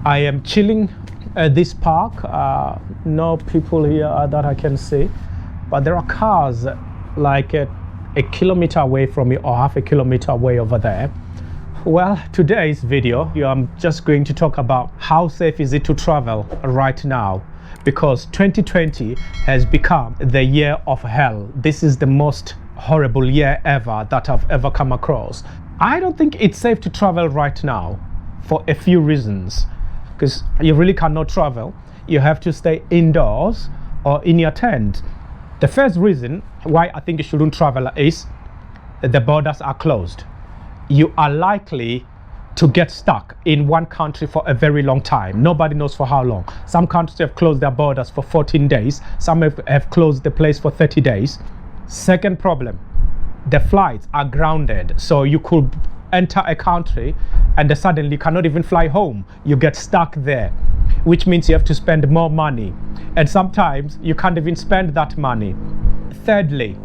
I am chilling at this park. No people here that I can see, but there are cars like a kilometer away from me or half a kilometer away over there. Well, today's video, I'm just going to talk about how safe is it to travel right now, because 2020 has become the year of hell. This is the most horrible year ever that I've ever come across. I don't think it's safe to travel right now for a few reasons, because you really cannot travel. You have to stay indoors or in your tent. The first reason why I think you shouldn't travel is the borders are closed. You are likely to get stuck in one country for a very long time. Nobody knows for how long. Some countries have closed their borders for 14 days. Some have closed the place for 30 days. Second problem, the flights are grounded. So you could enter a country and then suddenly you cannot even fly home. You get stuck there, which means you have to spend more money. And sometimes you can't even spend that money. Thirdly,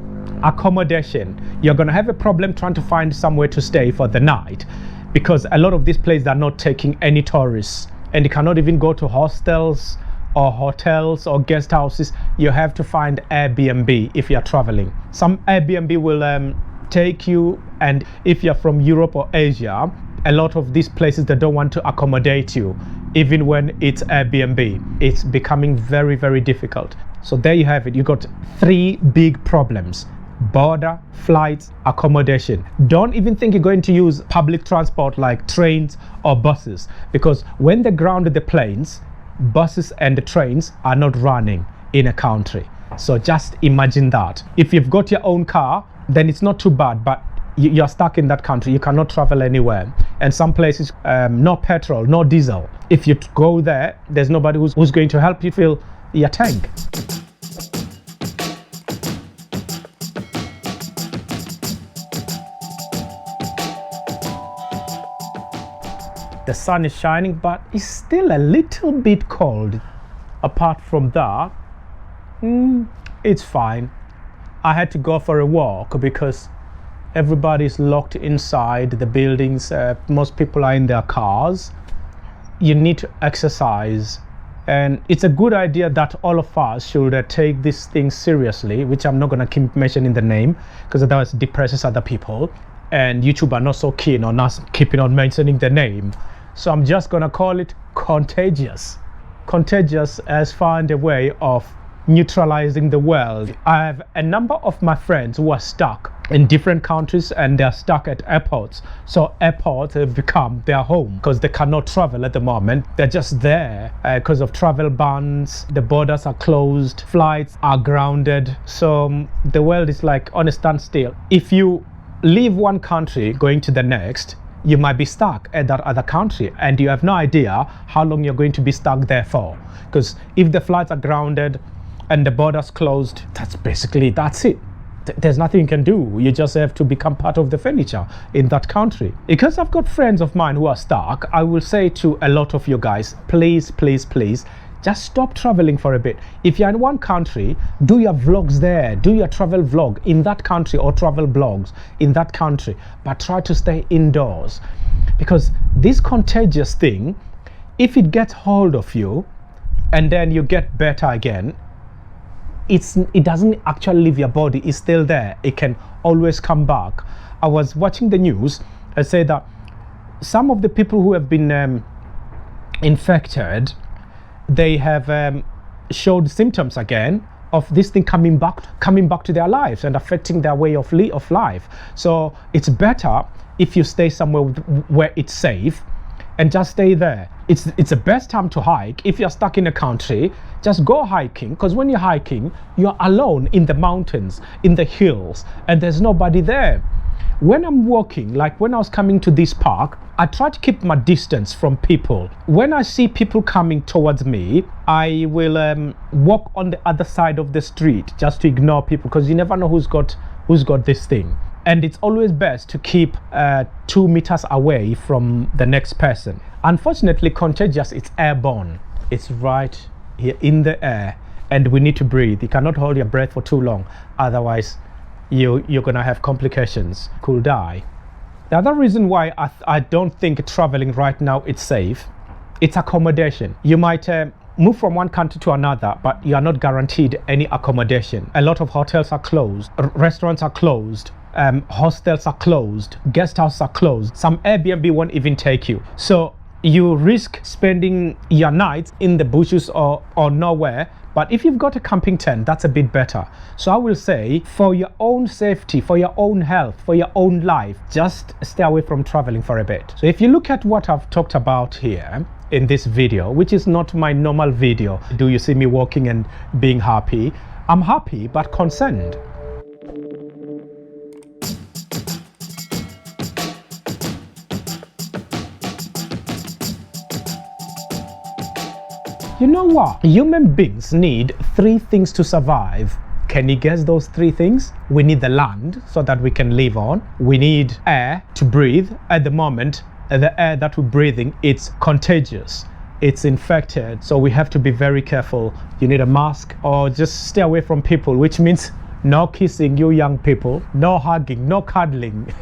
accommodation. You're going to have a problem trying to find somewhere to stay for the night, because a lot of these places are not taking any tourists, and you cannot even go to hostels or hotels or guest houses. You have to find Airbnb if you're traveling. Some Airbnb will take you, and if you're from Europe or Asia, a lot of these places, they don't want to accommodate you even when it's Airbnb. It's becoming very, very difficult. So there you have it. You got three big problems: border, flights, accommodation. Don't even think you're going to use public transport like trains or buses, because when they ground the planes, buses and the trains are not running in a country. So just imagine that. If you've got your own car, then it's not too bad, but you're stuck in that country. You cannot travel anywhere. And some places, no petrol, no diesel. If you go there, there's nobody who's going to help you fill your tank. The sun is shining, but it's still a little bit cold. Apart from that, it's fine. I had to go for a walk because everybody's locked inside the buildings. Most people are in their cars. You need to exercise. And it's a good idea that all of us should take this thing seriously, which I'm not going to keep mentioning the name because otherwise it depresses other people. And YouTube are not so keen on us keeping on mentioning the name. So I'm just going to call it contagious. Contagious has found a way of neutralizing the world. I have a number of my friends who are stuck in different countries, and they're stuck at airports. So airports have become their home because they cannot travel at the moment. They're just there because of travel bans. The borders are closed. Flights are grounded. So the world is like on a standstill. If you leave one country going to the next, you might be stuck at that other country, and you have no idea how long you're going to be stuck there for. Because if the flights are grounded and the borders closed, that's it. There's nothing you can do. You just have to become part of the furniture in that country. Because I've got friends of mine who are stuck, I will say to a lot of you guys, please, please, please, just stop traveling for a bit. If you're in one country, do your vlogs there. Do your travel vlog in that country or travel blogs in that country. But try to stay indoors. Because this contagious thing, if it gets hold of you and then you get better again, it doesn't actually leave your body. It's still there. It can always come back. I was watching the news and say that some of the people who have been infected, they have showed symptoms again of this thing coming back to their lives and affecting their way of life. So it's better if you stay somewhere where it's safe and just stay there. It's the best time to hike. If you're stuck in a country, just go hiking, because when you're hiking, you're alone in the mountains, in the hills, and there's nobody there. When I'm walking, like when I was coming to this park, I try to keep my distance from people. When I see people coming towards me, I will walk on the other side of the street just to ignore people, because you never know who's got this thing. And it's always best to keep 2 meters away from the next person. Unfortunately, contagious, it's airborne. It's right here in the air, and we need to breathe. You cannot hold your breath for too long, otherwise you're gonna have complications, could die. The other reason why I don't think traveling right now is safe It's accommodation. You might move from one country to another, but you are not guaranteed any accommodation. A lot of hotels are closed, restaurants are closed, hostels are closed, guest houses are closed. Some Airbnb won't even take you. So you risk spending your nights in the bushes or nowhere. But if you've got a camping tent, that's a bit better. So I will say, for your own safety, for your own health, for your own life, just stay away from traveling for a bit. So if you look at what I've talked about here in this video, which is not my normal video, do you see me walking and being happy? I'm happy but concerned. You know what? Human beings need 3 things to survive. Can you guess those 3 things? We need the land so that we can live on. We need air to breathe. At the moment, the air that we're breathing, it's contagious. It's infected. So we have to be very careful. You need a mask or just stay away from people, which means no kissing, you young people. No hugging, no cuddling.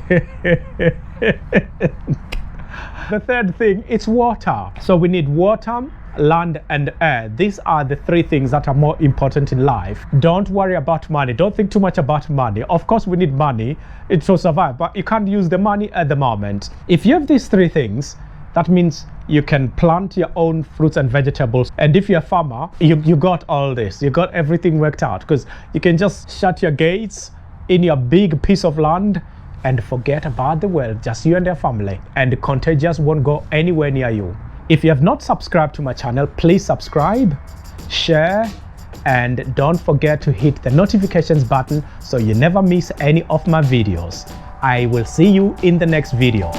The third thing, it's water. So we need water, land and air. These are the 3 things that are more important in life. Don't worry about money. Don't think too much about money. Of course we need money to survive, but you can't use the money at the moment. If you have these 3 things, that means you can plant your own fruits and vegetables. And if you're a farmer, you got all this. You got everything worked out, because you can just shut your gates in your big piece of land and forget about the world, just you and your family, and the contagious won't go anywhere near you. If you have not subscribed to my channel, please subscribe, share, and don't forget to hit the notifications button so you never miss any of my videos. I will see you in the next video.